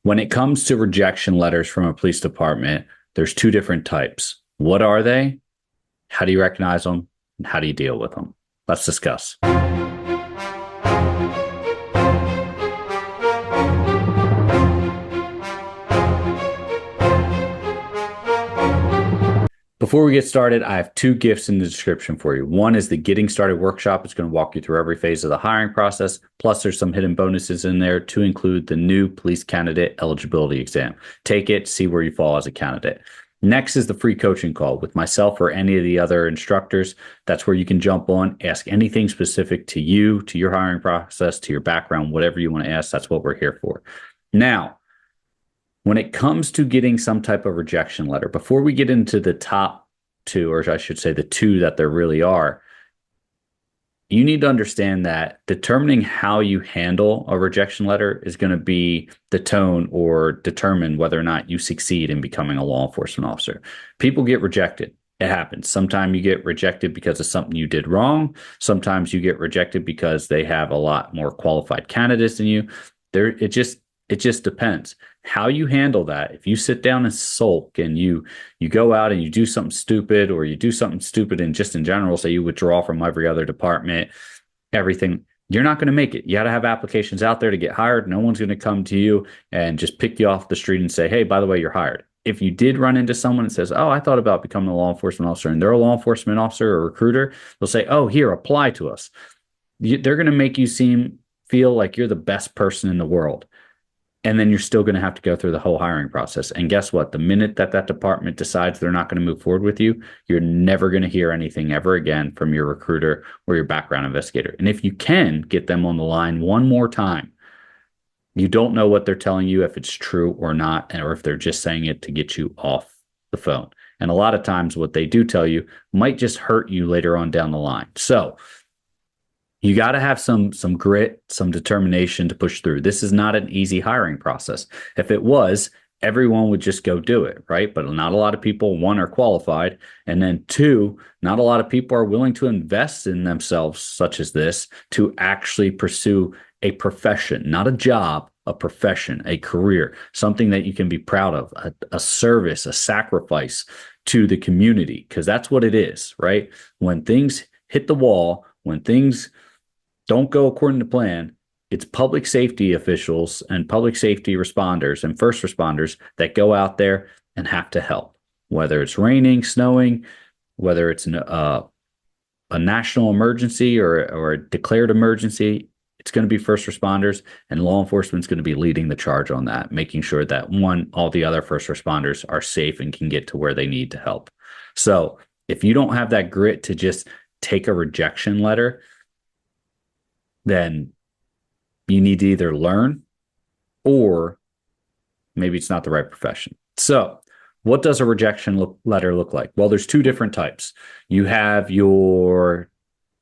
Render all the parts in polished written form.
When it comes to rejection letters from a police department, there's two different types. What are they? How do you recognize them? And how do you deal with them? Let's discuss. Before we get started, I have two gifts in the description for you. One is the Getting Started workshop. It's going to walk you through every phase of the hiring process. Plus, there's some hidden bonuses in there to include the new police candidate eligibility exam. Take it, see where you fall as a candidate. Next is the free coaching call with myself or any of the other instructors. That's where you can jump on, ask anything specific to you, to your hiring process, to your background, whatever you want to ask. That's what we're here for. Now, when it comes to getting some type of rejection letter, before we get into the top two, or I should say the two that there really are, you need to understand that determining how you handle a rejection letter is going to be the tone or determine whether or not you succeed in becoming a law enforcement officer. People get rejected. It happens. Sometimes you get rejected because of something you did wrong. Sometimes you get rejected because they have a lot more qualified candidates than you. It just depends how you handle that. If you sit down and sulk and you go out and you do something stupid, or you do something stupid and just in general, say you withdraw from every other department, everything, you're not going to make it. You got to have applications out there to get hired. No one's going to come to you and just pick you off the street and say, hey, by the way, you're hired. If you did run into someone that says, oh, I thought about becoming a law enforcement officer, and they're a law enforcement officer or recruiter, they'll say, oh, here, apply to us. They're going to make you feel like you're the best person in the world. And then you're still going to have to go through the whole hiring process. And guess what? The minute that department decides they're not going to move forward with you, you're never going to hear anything ever again from your recruiter or your background investigator. And if you can get them on the line one more time, you don't know what they're telling you, if it's true or not, or if they're just saying it to get you off the phone. And a lot of times what they do tell you might just hurt you later on down the line. So you got to have some grit, some determination to push through. This is not an easy hiring process. If it was, everyone would just go do it, right? But not a lot of people, one, are qualified. And then two, not a lot of people are willing to invest in themselves, such as this, to actually pursue a profession, not a job, a profession, a career, something that you can be proud of, a service, a sacrifice to the community, because that's what it is, right? When things hit the wall, when things don't go according to plan, it's public safety officials and public safety responders and first responders that go out there and have to help, whether it's raining, snowing, whether it's a national emergency or a declared emergency. It's going to be first responders, and law enforcement is going to be leading the charge on that, making sure that all the other first responders are safe and can get to where they need to help. So if you don't have that grit to just take a rejection letter, then you need to either learn, or maybe it's not the right profession. So what does a rejection letter look like? Well, there's two different types. You have your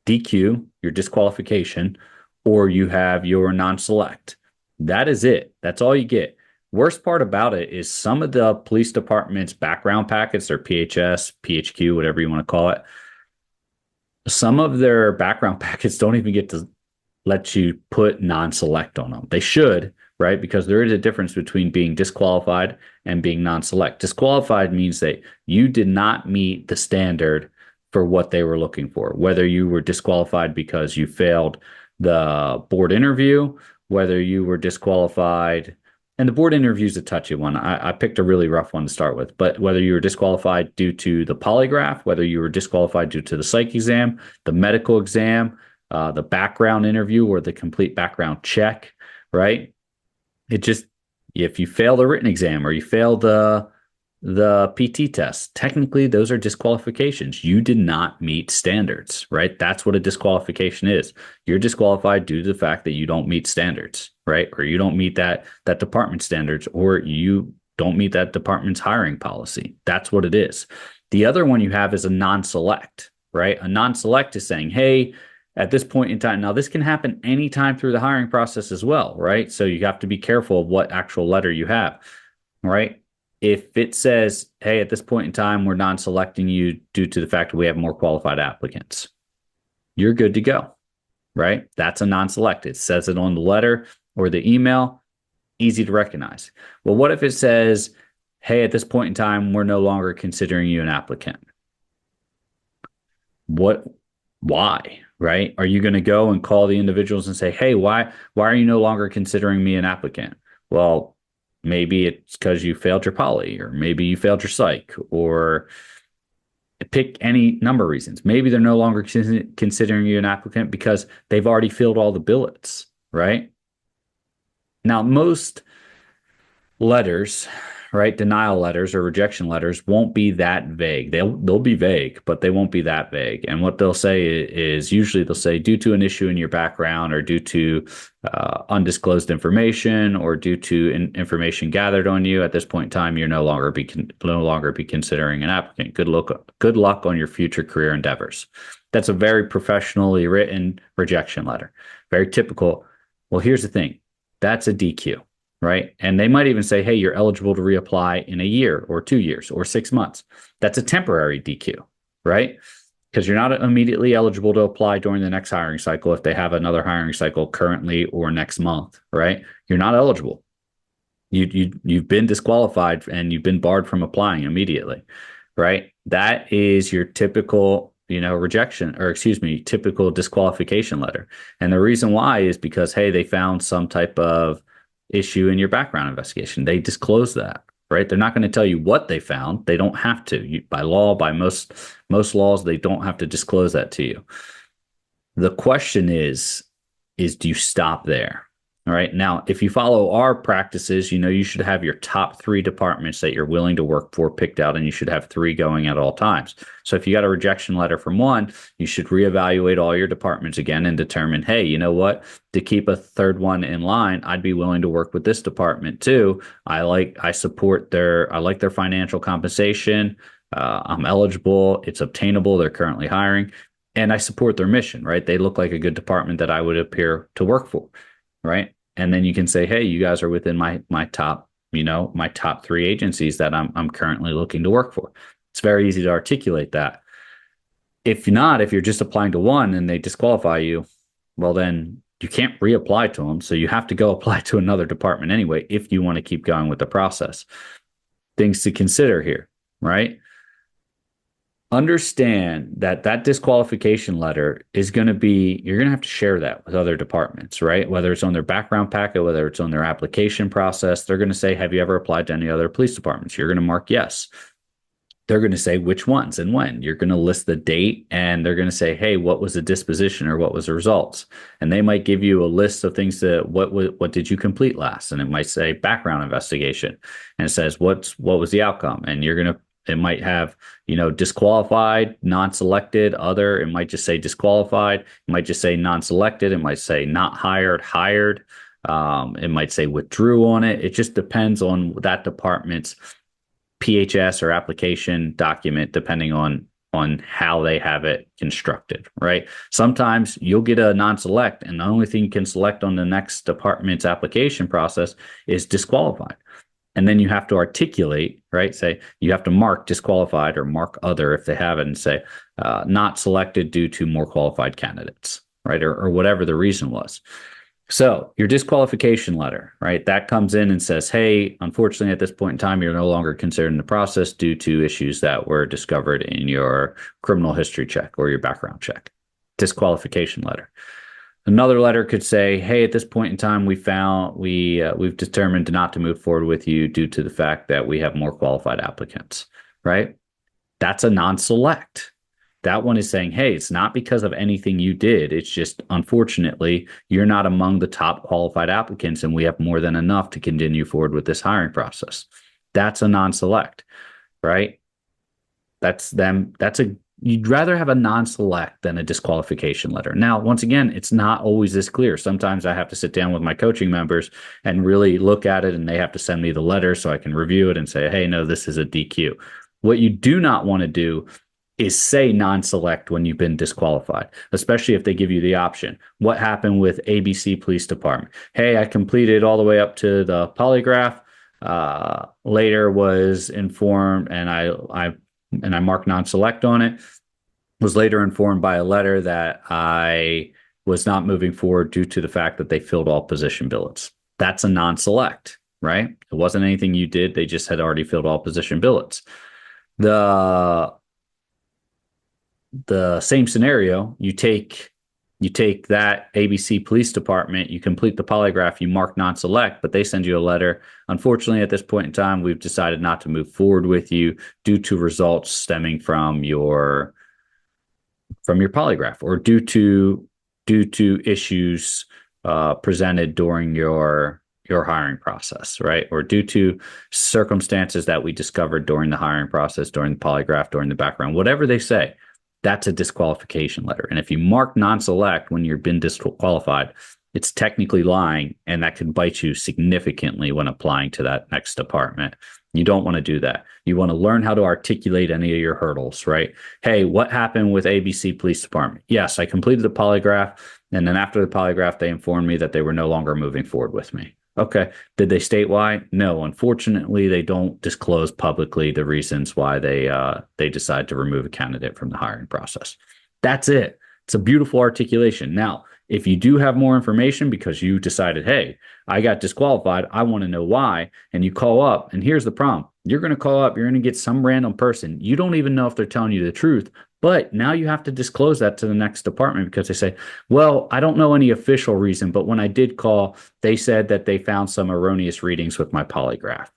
DQ, your disqualification, or you have your non-select. That is it. That's all you get. Worst part about it is some of the police department's background packets, their PHS, PHQ, whatever you want to call it, some of their background packets don't even get to let you put non-select on them. They should, right? Because there is a difference between being disqualified and being non-select. Disqualified means that you did not meet the standard for what they were looking for, whether you were disqualified because you failed the board interview, whether you were disqualified, and the board interview is a touchy one. I picked a really rough one to start with, but whether you were disqualified due to the polygraph, whether you were disqualified due to the psych exam, the medical exam, the background interview, or the complete background check, right? If you fail the written exam or you fail the PT test, technically those are disqualifications. You did not meet standards, right? That's what a disqualification is. You're disqualified due to the fact that you don't meet standards, right? Or you don't meet that department standards, or you don't meet that department's hiring policy. That's what it is. The other one you have is a non-select, right? A non-select is saying, hey, at this point in time, now this can happen anytime through the hiring process as well, right? So you have to be careful of what actual letter you have, right? If it says, hey, at this point in time, we're non-selecting you due to the fact that we have more qualified applicants, you're good to go, right? That's a non-select. It says it on the letter or the email. easy to recognize. Well, what if it says, hey, at this point in time, we're no longer considering you an applicant? What, why, right? Are you going to go and call the individuals and say, hey, why are you no longer considering me an applicant? Well, maybe it's because you failed your poly, or maybe you failed your psych, or pick any number of reasons. Maybe they're no longer considering you an applicant because they've already filled all the billets, right? Now, most letters, right, denial letters or rejection letters won't be that vague. They'll be vague, but they won't be that vague. And what they'll say is usually they'll say due to an issue in your background, or due to undisclosed information, or due to information gathered on you at this point in time, you're no longer be considering an applicant. Good luck on your future career endeavors. That's a very professionally written rejection letter. Very typical. Well, here's the thing. That's a DQ. Right. And they might even say, hey, you're eligible to reapply in a year or 2 years or 6 months. That's a temporary DQ, right? Because you're not immediately eligible to apply during the next hiring cycle if they have another hiring cycle currently or next month, right? You're not eligible. You've been disqualified and you've been barred from applying immediately, right? That is your typical, rejection, or excuse me, typical disqualification letter. And the reason why is because, hey, they found some type of issue in your background investigation. They disclose that, right? They're not going to tell you what they found. They don't have to. By law, by most laws, they don't have to disclose that to you. The question is do you stop there? All right. Now, if you follow our practices, you should have your top 3 departments that you're willing to work for picked out, and you should have 3 going at all times. So if you got a rejection letter from one, you should reevaluate all your departments again and determine, hey, you know what? To keep a third one in line, I'd be willing to work with this department too. I like their financial compensation. I'm eligible. It's obtainable. They're currently hiring, and I support their mission, right? They look like a good department that I would appear to work for. Right. And then you can say, hey, you guys are within my top, my top 3 agencies that I'm currently looking to work for. It's very easy to articulate that. If you're just applying to one and they disqualify you, well, then you can't reapply to them. So you have to go apply to another department anyway, if you want to keep going with the process. Things to consider here, right? Understand that disqualification letter is going to be, you're going to have to share that with other departments, right? Whether it's on their background packet, whether it's on their application process, they're going to say, have you ever applied to any other police departments? You're going to mark yes. They're going to say which ones and when. You're going to list the date, and they're going to say, hey, what was the disposition, or what was the results? And they might give you a list of things that what did you complete last? And it might say background investigation, and it says what was the outcome? And it might have, disqualified, non-selected, other. It might just say disqualified. It might just say non-selected. It might say not hired, hired. It might say withdrew on it. It just depends on that department's PHS or application document, depending on how they have it constructed, right? Sometimes you'll get a non-select, and the only thing you can select on the next department's application process is disqualified. And then you have to articulate, right? Say you have to mark disqualified or mark other if they have it, and say not selected due to more qualified candidates, right? Or whatever the reason was. So your disqualification letter, right? That comes in and says, hey, unfortunately, at this point in time, you're no longer considered in the process due to issues that were discovered in your criminal history check or your background check. Disqualification letter. Another letter could say, hey, at this point in time, we've determined not to move forward with you due to the fact that we have more qualified applicants, right? That's a non-select. That one is saying, hey, it's not because of anything you did. It's just, unfortunately, you're not among the top qualified applicants, and we have more than enough to continue forward with this hiring process. That's a non-select, right? That's them. You'd rather have a non-select than a disqualification letter. Now, once again, it's not always this clear. Sometimes I have to sit down with my coaching members and really look at it, and they have to send me the letter so I can review it and say, hey, no, this is a DQ. What you do not want to do is say non-select when you've been disqualified, especially if they give you the option. What happened with ABC Police Department? Hey, I completed all the way up to the polygraph. Later was informed, and I marked non-select on it. Was later informed by a letter that I was not moving forward due to the fact that they filled all position billets. That's a non-select, right? It wasn't anything you did. They just had already filled all position billets. The the same scenario, you take that ABC police department, you complete the polygraph, you mark non-select, but they send you a letter. Unfortunately, at this point in time, we've decided not to move forward with you due to results stemming from your polygraph, or due to issues presented during your hiring process, right? Or due to circumstances that we discovered during the hiring process, during the polygraph, during the background, whatever they say, that's a disqualification letter. And if you mark non-select when you've been disqualified, it's technically lying, and that can bite you significantly when applying to that next department. You don't want to do that. You want to learn how to articulate any of your hurdles, right? Hey, what happened with ABC Police Department? Yes, I completed the polygraph. And then after the polygraph, they informed me that they were no longer moving forward with me. Okay. Did they state why? No. Unfortunately, they don't disclose publicly the reasons why they decide to remove a candidate from the hiring process. That's it. It's a beautiful articulation. Now, if you do have more information because you decided, hey, I got disqualified, I want to know why, and you call up, and here's the problem. You're going to call up, you're going to get some random person. You don't even know if they're telling you the truth, but now you have to disclose that to the next department because they say, well, I don't know any official reason, but when I did call, they said that they found some erroneous readings with my polygraph.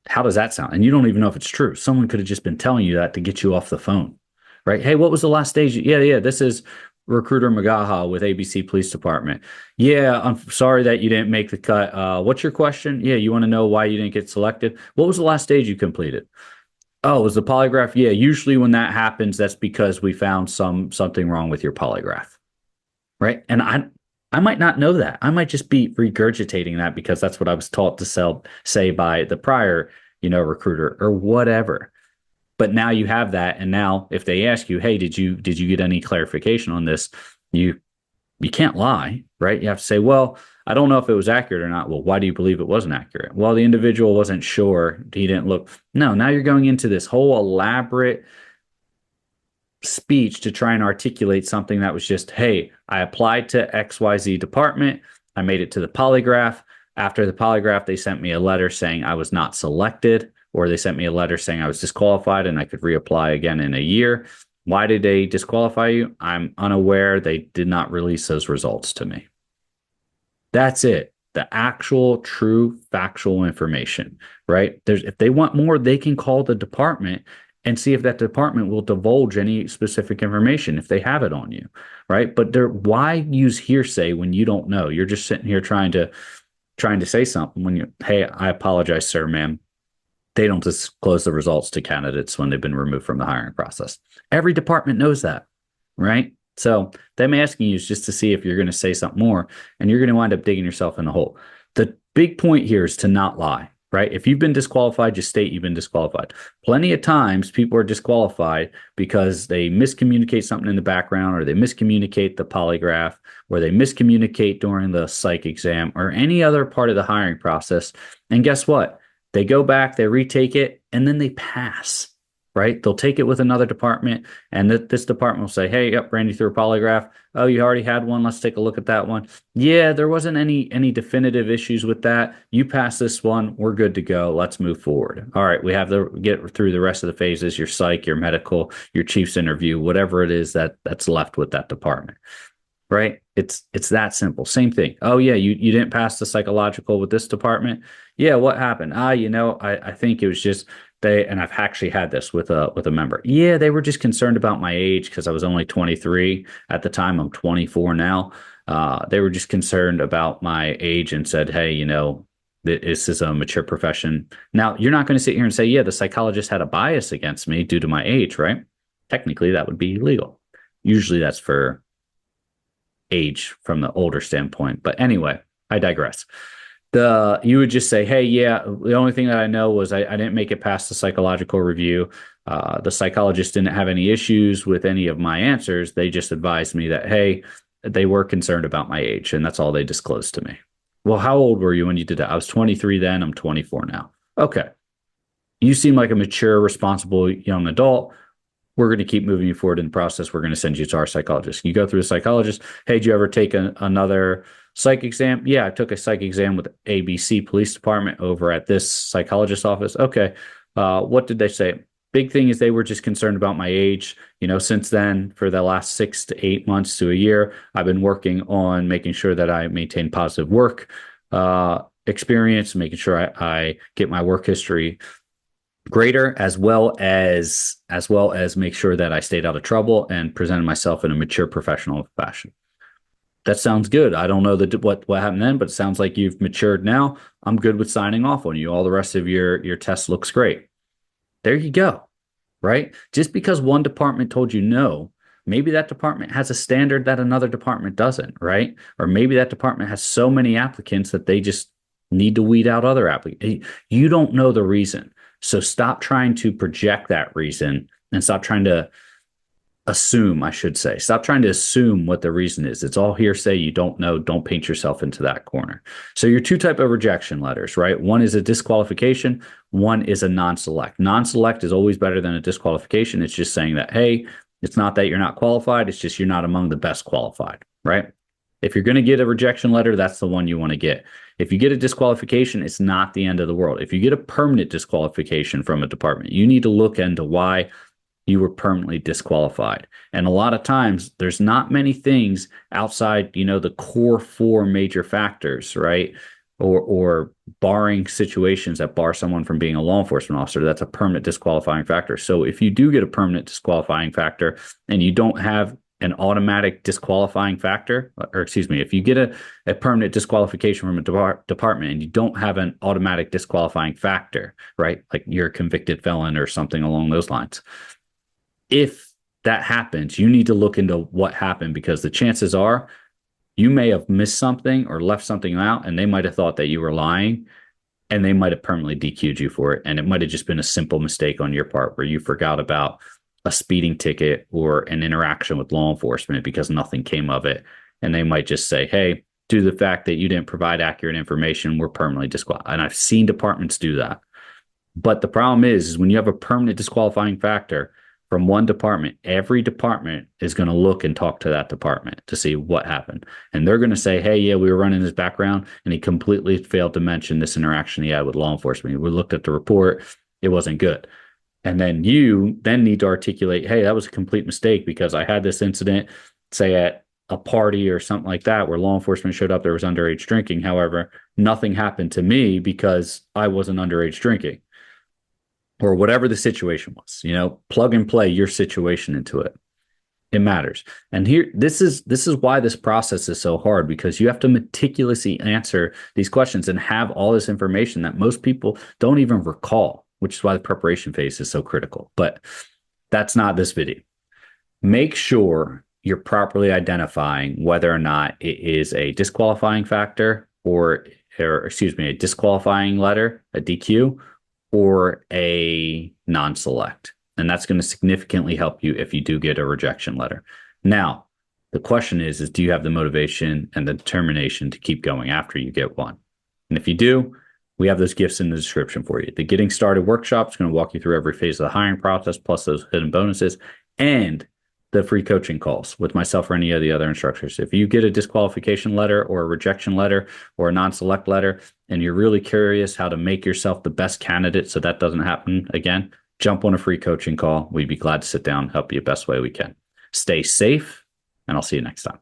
How does that sound? And you don't even know if it's true. Someone could have just been telling you that to get you off the phone, right? Hey, what was the last stage? Yeah, this is recruiter Magaha with ABC Police Department. Yeah, I'm sorry that you didn't make the cut. What's your question? Yeah, you want to know why you didn't get selected? What was the last stage you completed? Oh, it was the polygraph? Yeah, usually when that happens, that's because we found something wrong with your polygraph, right? And I might not know that. I might just be regurgitating that because that's what I was taught to say by the prior, recruiter or whatever. But now you have that, and now if they ask you, hey, did you get any clarification on this? You can't lie, right? You have to say, well, I don't know if it was accurate or not. Well, why do you believe it wasn't accurate? Well, the individual wasn't sure. He didn't look. No, now you're going into this whole elaborate speech to try and articulate something that was just, hey, I applied to XYZ department. I made it to the polygraph. After the polygraph, they sent me a letter saying I was not selected, or they sent me a letter saying I was disqualified and I could reapply again in a year. Why did they disqualify you? I'm unaware. They did not release those results to me. That's it. The actual, true, factual information, right? If they want more, they can call the department and see if that department will divulge any specific information if they have it on you, right? But why use hearsay when you don't know? You're just sitting here trying to say something when hey, I apologize, sir, ma'am. They don't disclose the results to candidates when they've been removed from the hiring process. Every department knows that, right? So them asking you is just to see if you're going to say something more, and you're going to wind up digging yourself in a hole. The big point here is to not lie, right? If you've been disqualified, just state you've been disqualified. Plenty of times people are disqualified because they miscommunicate something in the background, or they miscommunicate the polygraph, or they miscommunicate during the psych exam, or any other part of the hiring process. And guess what? They go back, they retake it, and then they pass, right? They'll take it with another department, and this department will say, hey, yep, Randy threw a polygraph. Oh, you already had one. Let's take a look at that one. Yeah, there wasn't any definitive issues with that. You passed this one. We're good to go. Let's move forward. All right, we have to get through the rest of the phases, your psych, your medical, your chief's interview, whatever it is that's left with that department. Right? It's that simple. Same thing. Oh yeah, you didn't pass the psychological with this department. Yeah, what happened? I think it was just and I've actually had this with a member. Yeah, they were just concerned about my age because I was only 23 at the time. I'm 24 now. They were just concerned about my age and said, hey, this is a mature profession. Now, you're not going to sit here and say, yeah, the psychologist had a bias against me due to my age, right? Technically, that would be illegal. Usually that's for age from the older standpoint. But anyway, I digress. You would just say, hey, yeah, the only thing that I know was I didn't make it past the psychological review. The psychologist didn't have any issues with any of my answers. They just advised me that, hey, they were concerned about my age, and that's all they disclosed to me. Well, how old were you when you did that? I was 23 then. I'm 24 now. Okay. You seem like a mature, responsible young adult. We're going to keep moving you forward in the process. We're going to send you to our psychologist. You go through a psychologist. Hey, did you ever take another Psych exam. Yeah, I took a psych exam with ABC Police Department over at this psychologist's office. Okay. What did they say? Big thing is they were just concerned about my age. Since then, for the last 6 to 8 months to a year, I've been working on making sure that I maintain positive work experience, making sure I get my work history greater, as well as make sure that I stayed out of trouble and presented myself in a mature professional fashion. That sounds good. I don't know what happened then, but it sounds like you've matured now. I'm good with signing off on you. All the rest of your test looks great. There you go. Right? Just because one department told you no, maybe that department has a standard that another department doesn't, right? Or maybe that department has so many applicants that they just need to weed out other applicants. You don't know the reason. So stop trying to project that reason and stop trying to assume, I should say. Stop trying to assume what the reason is. It's all hearsay. You don't know. Don't paint yourself into that corner. So your two type of rejection letters, right? One is a disqualification. One is a non-select. Non-select is always better than a disqualification. It's just saying that, hey, it's not that you're not qualified. It's just you're not among the best qualified, right? If you're going to get a rejection letter, that's the one you want to get. If you get a disqualification, it's not the end of the world. If you get a permanent disqualification from a department, you need to look into why you were permanently disqualified. And a lot of times there's not many things outside, the core four major factors, right? Or barring situations that bar someone from being a law enforcement officer, that's a permanent disqualifying factor. So if you do get a permanent disqualifying factor and you don't have an automatic disqualifying factor, or excuse me, if you get a permanent disqualification from a department and you don't have an automatic disqualifying factor, right? Like you're a convicted felon or something along those lines. If that happens, you need to look into what happened, because the chances are you may have missed something or left something out, and they might have thought that you were lying, and they might have permanently DQ'd you for it. And it might have just been a simple mistake on your part where you forgot about a speeding ticket or an interaction with law enforcement because nothing came of it. And they might just say, hey, due to the fact that you didn't provide accurate information, we're permanently disqualified. And I've seen departments do that. But the problem is when you have a permanent disqualifying factor from one department, every department is going to look and talk to that department to see what happened. And they're going to say, hey, yeah, we were running his background and he completely failed to mention this interaction he had with law enforcement. We looked at the report. It wasn't good. And then you then need to articulate, hey, that was a complete mistake because I had this incident, say at a party or something like that, where law enforcement showed up, there was underage drinking. However, nothing happened to me because I wasn't underage drinking. Or whatever the situation was, plug and play your situation into it. It matters. And here, this is why this process is so hard, because you have to meticulously answer these questions and have all this information that most people don't even recall, which is why the preparation phase is so critical. But that's not this video. Make sure you're properly identifying whether or not it is a disqualifying factor or a disqualifying letter, a DQ, or a non-select. And that's going to significantly help you if you do get a rejection letter. Now, the question is do you have the motivation and the determination to keep going after you get one? And if you do, we have those gifts in the description for you. The Getting Started workshop is going to walk you through every phase of the hiring process, plus those hidden bonuses, and the free coaching calls with myself or any of the other instructors. If you get a disqualification letter or a rejection letter or a non-select letter, and you're really curious how to make yourself the best candidate so that doesn't happen again, jump on a free coaching call. We'd be glad to sit down and help you the best way we can. Stay safe, and I'll see you next time.